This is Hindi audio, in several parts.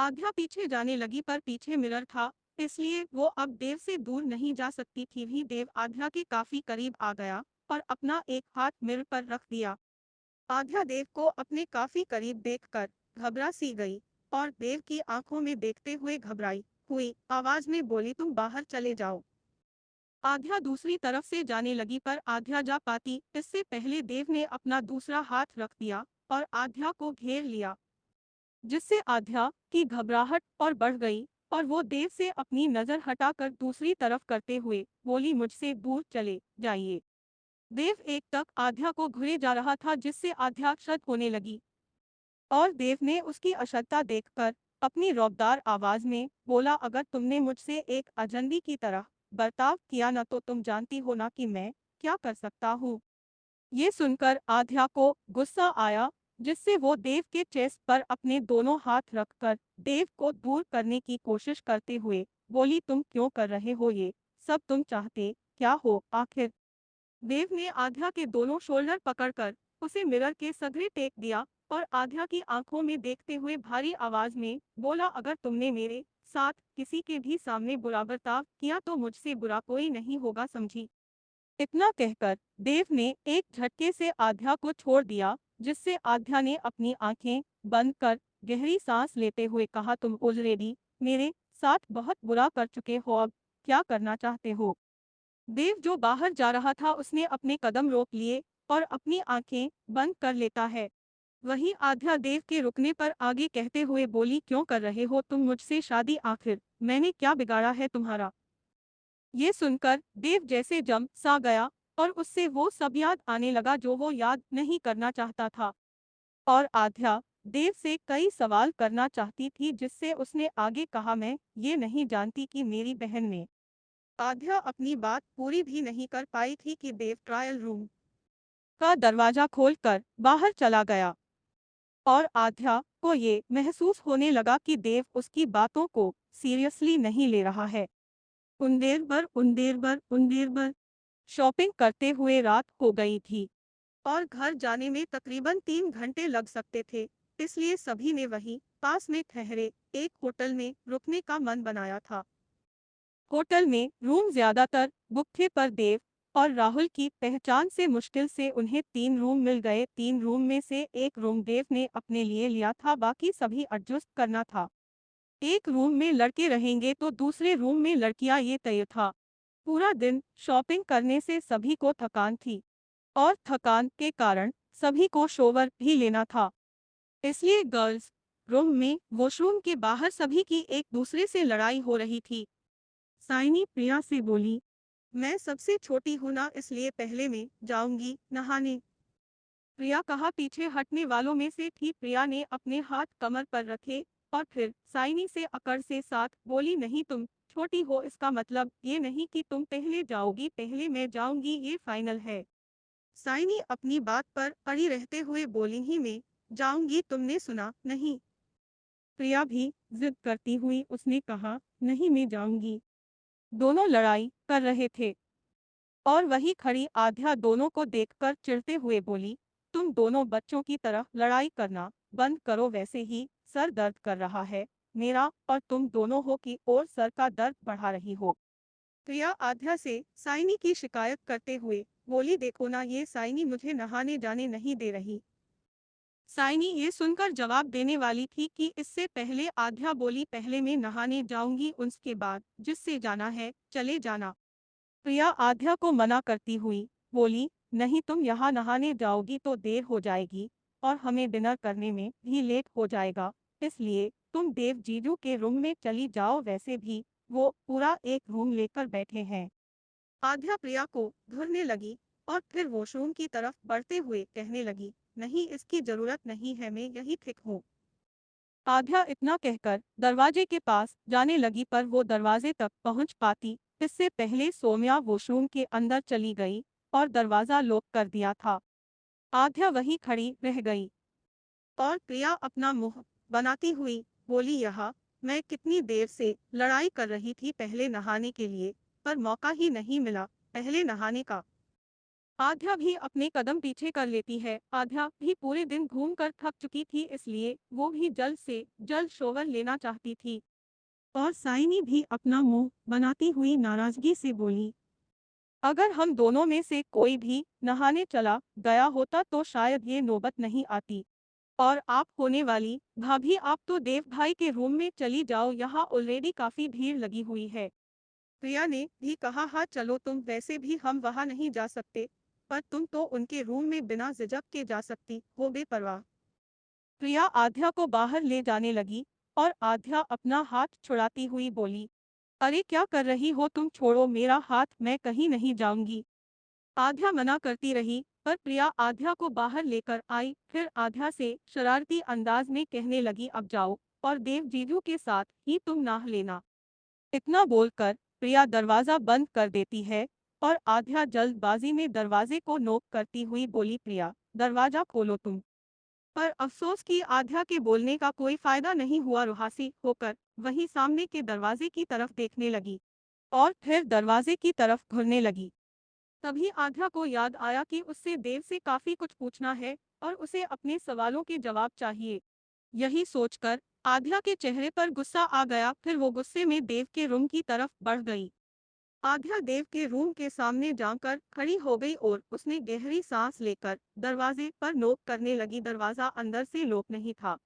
आध्या पीछे जाने लगी पर पीछे मिरर था, इसलिए वो अब देव से दूर नहीं जा सकती थी। भी देव आध्या के काफी करीब आ गया और अपना एक हाथ मिरर पर रख दिया। आध्या देव को अपने काफी करीब देखकर घबरा सी गई और देव की आंखों में देखते हुए घबराई हुई आवाज में बोली, तुम बाहर चले जाओ। आध्या दूसरी तरफ से जाने लगी पर आध्या जा पाती इससे पहले देव ने अपना दूसरा हाथ रख दिया और आध्या को घेर लिया, जिससे आध्या की घबराहट और बढ़ गई और वो देव से अपनी नजर हटाकर दूसरी तरफ करते हुए बोली, मुझसे दूर चले जाइए। देव एक टक आध्या को घुरे जा रहा था, जिससे आध्या शत होने लगी और देव ने उसकी अशक्तता देखकर अपनी रौबदार आवाज में बोला, अगर तुमने मुझसे एक अजनबी की तरह बर्ताव किया न तो तुम जानती हो ना कि मैं क्या कर सकता हूँ। ये सुनकर आध्या को गुस्सा आया, जिससे वो देव के चेस्ट पर अपने दोनों हाथ रखकर देव को दूर करने की कोशिश करते हुए बोली, तुम क्यों कर रहे हो ये सब, तुम चाहते क्या हो आखिर। देव ने आध्या के दोनों शोल्डर पकड़कर उसे मिरर के सगरे टेक दिया और आध्या की आंखों में देखते हुए भारी आवाज में बोला, अगर तुमने मेरे साथ किसी के भी सामने बुरा बर्ताव किया तो मुझसे बुरा कोई नहीं होगा, समझी। इतना कहकर देव ने एक झटके से आध्या को छोड़ दिया, जिससे आध्या ने अपनी आंखें बंद कर गहरी सांस लेते हुए कहा, तुम ऑलरेडी मेरे साथ बहुत बुरा कर चुके हो, अब क्या करना चाहते हो। देव जो बाहर जा रहा था उसने अपने कदम रोक लिए और अपनी आंखें बंद कर लेता है। वहीं आध्या देव के रुकने पर आगे कहते हुए बोली, क्यों कर रहे हो तुम मुझसे शादी, आखिर मैंने क्या बिगाड़ा है तुम्हारा। ये सुनकर देव जैसे जम सा गया और उससे वो सब याद आने लगा जो वो याद नहीं करना चाहता था। और आध्या देव से कई सवाल करना चाहती थी, जिससे उसने आगे कहा, मैं ये नहीं जानती कि मेरी बहन ने। आध्या अपनी बात पूरी भी नहीं कर पाई थी कि देव ट्रायल रूम का दरवाजा खोलकर बाहर चला गया और आध्या को ये महसूस होने लगा कि देव उसकी बातों को सीरियसली नहीं ले रहा है। उन देर भर शॉपिंग करते हुए रात हो गई थी और घर जाने में तकरीबन 3 घंटे लग सकते थे, इसलिए सभी ने वहीं पास में ठहरे एक होटल में रुकने का मन बनाया था। होटल में रूम ज्यादातर बुक थे पर देव और राहुल की पहचान से मुश्किल से उन्हें 3 रूम मिल गए। 3 रूम में से एक रूम देव ने अपने लिए लिया था, बाकी सभी एडजस्ट करना था। एक रूम में लड़के रहेंगे तो दूसरे रूम में लड़कियां, ये तय था। पूरा दिन शॉपिंग करने से सभी को थकान थी और थकान के कारण सभी को शोवर भी लेना था, इसलिए गर्ल्स रूम में वॉशरूम के बाहर सभी की एक दूसरे से लड़ाई हो रही थी। साइनी प्रिया से बोली, मैं सबसे छोटी हूं ना, इसलिए पहले मैं जाऊंगी नहाने। प्रिया कहा, पीछे हटने वालों में से थी। प्रिया ने अपने हाथ कमर पर रखे और फिर साइनी से अकड़ से साथ बोली, नहीं तुम छोटी हो इसका मतलब ये नहीं कि तुम पहले जाओगी, पहले मैं जाऊंगी, ये फाइनल है। साइनी अपनी बात पर अड़ी रहते हुए बोली, ही मैं जाऊंगी, तुमने सुना नहीं। प्रिया भी जिद करती हुई उसने कहा, नहीं मैं जाऊंगी। दोनों लड़ाई कर रहे थे और वही खड़ी आध्या दोनों को देखकर चिढ़ते हुए बोली, तुम दोनों बच्चों की तरह लड़ाई करना बंद करो, वैसे ही सर दर्द कर रहा है मेरा और तुम दोनों हो की और सर का दर्द बढ़ा रही हो। प्रिया आध्या से साइनी की शिकायत करते हुए बोली, देखो ना ये साइनी मुझे नहाने जाने नहीं दे रही। साइनी ये सुनकर जवाब देने वाली थी कि इससे पहले आध्या बोली, पहले मैं नहाने जाऊंगी, उसके बाद जिससे जाना है चले जाना। प्रिया आध्या को मना करती हुई बोली, नहीं तुम यहाँ नहाने जाओगी तो देर हो जाएगी और हमें डिनर करने में भी लेट हो जाएगा, इसलिए तुम देव जीजू के रूम में चली जाओ, वैसे भी वो पूरा एक रूम लेकर बैठे हैं। आध्या प्रिया को घूरने लगी और फिर वॉशरूम की तरफ बढ़ते हुए कहने लगी, नहीं इसकी जरूरत नहीं है, मैं यही ठीक हूँ। आध्या इतना कहकर दरवाजे के पास जाने लगी पर वो दरवाजे तक पहुंच पाती इससे पहले सोम्या वॉशरूम के अंदर चली गई और दरवाजा लॉक कर दिया था। आध्या वहीं खड़ी रह गई और प्रिया अपना मुंह बनाती हुई बोली, यहाँ मैं कितनी देर से लड़ाई कर रही थी पहले नहाने के लिए, पर मौका ही नहीं मिला पहले नहाने का। आध्या भी अपने कदम पीछे कर लेती है। आध्या भी पूरे दिन घूमकर थक चुकी थी, इसलिए वो भी जल्द से जल्द शोवर लेना चाहती थी। और साइनी भी अपना मुंह बनाती हुई नाराजगी से बोली, अगर हम दोनों में से कोई भी नहाने चला गया होता तो शायद ये नौबत नहीं आती। और आप होने वाली भाभी, आप तो देव भाई के रूम में चली जाओ, यहाँ ऑलरेडी काफी भीड़ लगी हुई है। प्रिया ने भी कहा, हाँ चलो तुम, वैसे भी हम वहाँ नहीं जा सकते, पर तुम तो उनके रूम में बिना झिझक के जा सकती हो बेपरवाह। प्रिया आध्या को बाहर ले जाने लगी और आध्या अपना हाथ छुड़ाती हुई बोली, अरे क्या कर रही हो तुम, छोड़ो मेरा हाथ, मैं कहीं नहीं जाऊंगी। आध्या मना करती रही, पर प्रिया आध्या को बाहर लेकर आई, फिर आध्या से शरारती अंदाज में कहने लगी, अब जाओ और देव जीजू के साथ ही तुम नाह लेना। इतना बोलकर प्रिया दरवाजा बंद कर देती है और आध्या जल्दबाजी में दरवाजे को नोक करती हुई बोली, प्रिया दरवाजा खोलो तुम। पर अफसोस कि आध्या के बोलने का कोई फायदा नहीं हुआ। रुहासी होकर वही सामने के दरवाजे की तरफ देखने लगी और फिर दरवाजे की तरफ घुरने लगी। तभी आध्या को याद आया कि उससे देव से काफी कुछ पूछना है और उसे अपने सवालों के जवाब चाहिए। यही सोचकर आध्या के चेहरे पर गुस्सा आ गया, फिर वो गुस्से में देव के रूम की तरफ बढ़ गई। आध्या देव के रूम के सामने जाकर खड़ी हो गई और उसने गहरी सांस लेकर दरवाजे पर नोक करने लगी। दरवाजा अंदर से लॉक नहीं था,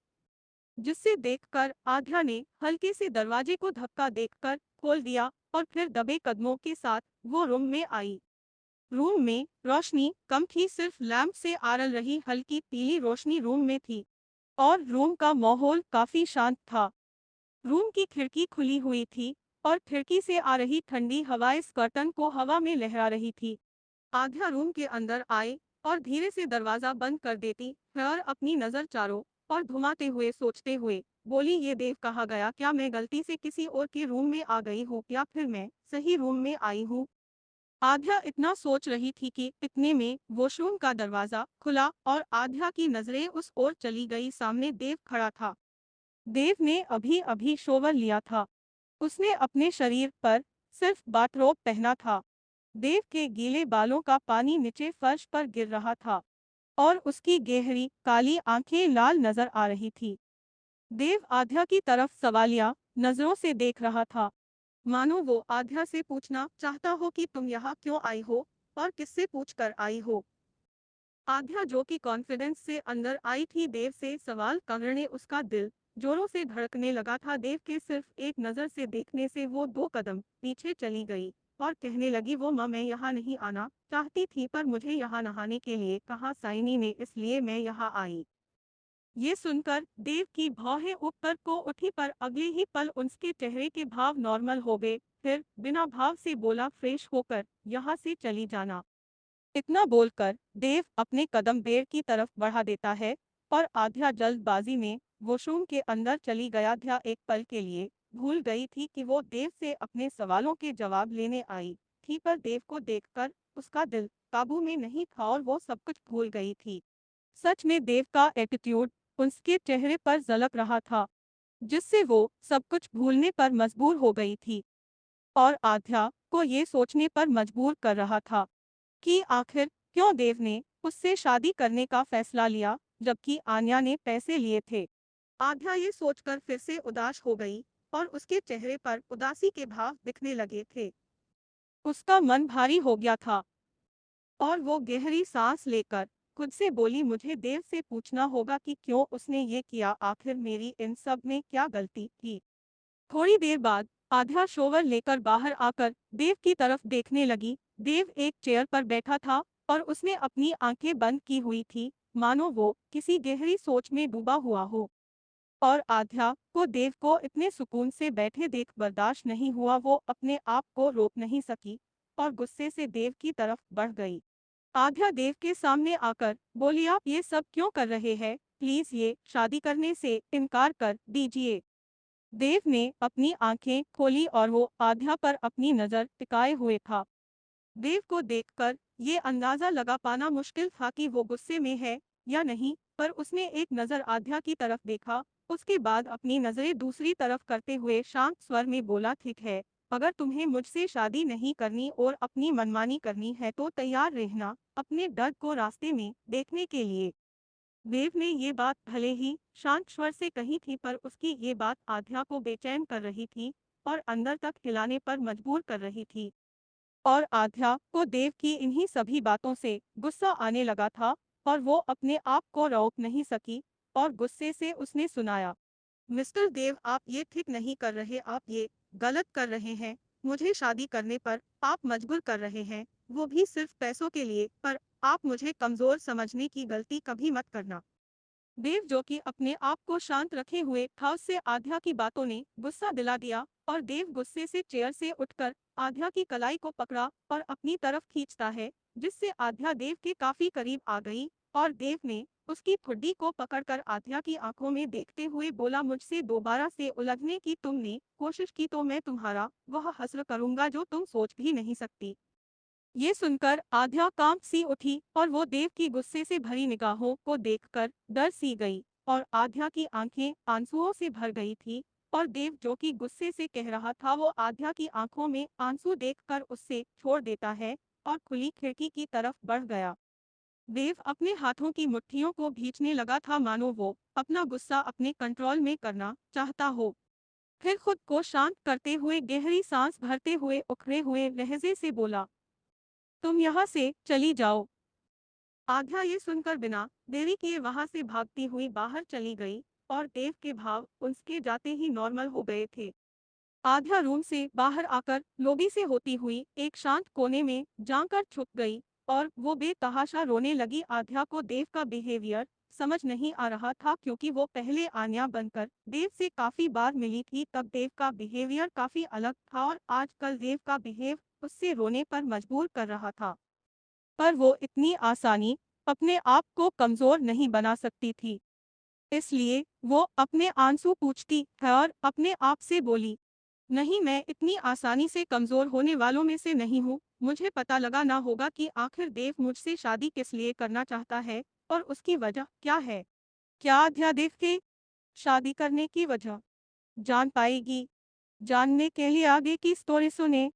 जिससे देखकर आध्या ने हल्के से दरवाजे को धक्का देकर खोल दिया और फिर दबे कदमों के साथ वो रूम में आई। रूम में रोशनी कम थी, सिर्फ लैंप से आ रही हल्की पीली रोशनी रूम में थी और रूम का माहौल काफी शांत था। रूम की खिड़की खुली हुई थी और खिड़की से आ रही ठंडी हवा इस कर्टन को हवा में लहरा रही थी। आध्या रूम के अंदर आए और धीरे से दरवाजा बंद कर देती है और अपनी नजर चारों और घुमाते हुए सोचते हुए बोली, ये देव कहाँ गया, क्या मैं गलती से किसी और के रूम में आ गई हूँ या फिर मैं सही रूम में आई हूँ। आध्या इतना सोच रही थी कि इतने में वॉशरूम का दरवाजा खुला और आध्या की नजरें उस ओर चली गई। सामने देव खड़ा था। देव ने अभी अभी शॉवर लिया था। उसने अपने शरीर पर सिर्फ बाथरोब पहना था। देव के गीले बालों का पानी नीचे फर्श पर गिर रहा था और उसकी गहरी काली आंखें लाल नजर आ रही थी। देव आध्या की तरफ सवालिया नजरों से देख रहा था, मानो वो आध्या से पूछना चाहता हो कि तुम यहाँ क्यों आई हो और किससे पूछकर आई हो। आध्या जो कि कॉन्फिडेंस से अंदर आई थी, देव से सवाल करने उसका दिल जोरों से धड़कने लगा था। देव के सिर्फ एक नजर से देखने से वो 2 कदम पीछे चली गई और कहने लगी, वो माँ मैं यहाँ नहीं आना चाहती थी, पर मुझे यहाँ नहाने के लिए कहा साइनी ने, इसलिए मैं यहाँ आई। ये सुनकर देव की भौहें ऊपर को उठी, पर अगले ही पल उसके चेहरे के भाव नॉर्मल हो गए। फिर बिना भाव से बोला, फ्रेश होकर यहाँ से चली जाना। इतना बोलकर देव अपने कदम बेड की तरफ बढ़ा देता है और आध्या जल्दबाजी में वॉशरूम के अंदर चली गया। आध्या एक पल के लिए भूल गई थी कि वो देव से अपने सवालों के जवाब लेने आई थी, पर देव को देखकर उसका दिल काबू में नहीं था और वो सब कुछ भूल गई थी। सच में देव का एटीट्यूड उसके चेहरे पर झलक रहा था, जिससे वो सब कुछ भूलने पर मजबूर हो गई थी और आध्या को ये सोचने पर मजबूर कर रहा था कि आखिर क्यों देव ने उससे शादी करने का फैसला लिया जबकि आन्या ने पैसे लिए थे। आध्या ये सोचकर फिर से उदास हो गई और उसके चेहरे पर उदासी के भाव दिखने लगे थे। उसका मन भारी हो गया था और वो गहरी सांस लेकर खुद से बोली, मुझे देव से पूछना होगा कि क्यों उसने ये किया, आखिर मेरी इन सब में क्या गलती थी। थोड़ी देर बाद आध्या शोवर लेकर बाहर आकर देव की तरफ देखने लगी। देव एक चेयर पर बैठा था और उसने अपनी आंखें बंद की हुई थी, मानो वो किसी गहरी सोच में डूबा हुआ हो। और आध्या को देव को इतने सुकून से बैठे देख बर्दाश्त नहीं हुआ। वो अपने आप को रोक नहीं सकी और गुस्से से देव की तरफ बढ़ गई। आध्या देव के सामने आकर बोली, आप ये सब क्यों कर रहे हैं, प्लीज ये शादी करने से इनकार कर दीजिए। देव ने अपनी आंखें खोली और वो आध्या पर अपनी नजर टिकाए हुए था। देव को देखकर ये अंदाजा लगा पाना मुश्किल था कि वो गुस्से में है या नहीं, पर उसने एक नजर आध्या की तरफ देखा, उसके बाद अपनी नजरें दूसरी तरफ करते हुए शांत स्वर में बोला, ठीक है, अगर तुम्हें मुझसे शादी नहीं करनी और अपनी मनमानी करनी है तो तैयार रहना अपने दर्द को रास्ते में देखने के लिए। देव ने ये बात भले ही शांत स्वर से कही थी, पर उसकी ये बात आध्या को बेचैन कर रही थी और अंदर तक हिलाने पर मजबूर कर रही थी। और आध्या को देव की इन्हीं सभी बातों से गुस्सा आने लगा था और वो अपने आप को रोक नहीं सकी और गुस्से से उसने सुनाया, मिस्टर देव, आप ये ठीक नहीं कर रहे, आप ये गलत कर रहे हैं। मुझे शादी करने पर आप मजबूर कर रहे हैं, वो भी सिर्फ पैसों के लिए। पर आप मुझे कमजोर समझने की गलती कभी मत करना। देव, जो कि अपने आप को शांत रखे हुए था, उससे आध्या की बातों ने गुस्सा दिला दिया और देव गुस्से से चेयर से उठकर आध्या की कलाई को पकड़ा और अपनी तरफ खींचता है, जिससे आध्या देव के काफी करीब आ गई और देव ने उसकी ठुड्डी को पकड़कर आध्या की आंखों में देखते हुए बोला, मुझसे दोबारा से उलझने की तुमने कोशिश की तो मैं तुम्हारा वह हश्र करूंगा जो तुम सोच भी नहीं सकती। ये सुनकर आध्या कांप सी उठी और वो देव की गुस्से से भरी निगाहों को देखकर डर सी गई और आध्या की आंखें आंसुओं से भर गई थी। और देव, जो कि गुस्से से कह रहा था, वो आध्या की आंखों में आंसू देखकर उससे छोड़ देता है और खुली खिड़की की तरफ बढ़ गया। देव अपने हाथों की मुट्ठियों को भींचने लगा था, मानो वो अपना गुस्सा अपने कंट्रोल में करना चाहता हो। फिर खुद को शांत करते हुए गहरी सांस भरते हुए उखड़े हुए लहजे से बोला, तुम यहाँ से चली जाओ। आध्या ये सुनकर बिना देरी किए वहां से भागती हुई बाहर चली गई और देव के भाव उसके जाते ही नॉर्मल हो गए थे। आध्या रूम से बाहर आकर लॉबी से होती हुई एक शांत कोने में जाकर छुप गई और वो बेतहाशा रोने लगी। आध्या को देव का बिहेवियर समझ नहीं आ रहा था, क्योंकि वो पहले आन्या बनकर देव से काफी बार मिली थी, तब देव का बिहेवियर काफी अलग था और आजकल देव का बिहेव उससे रोने पर मजबूर कर रहा था। पर वो इतनी आसानी अपने आप को कमजोर नहीं बना सकती थी, इसलिए वो अपने आंसू पूछती है और अपने आप से बोली, नहीं, मैं इतनी आसानी से कमजोर होने वालों में से नहीं हूँ। मुझे पता लगा ना होगा कि आखिर देव मुझसे शादी किस लिए करना चाहता है और उसकी वजह क्या है। क्या आध्या देव के शादी करने की वजह जान पाएगी? जानने के लिए आगे की स्टोरी सुने।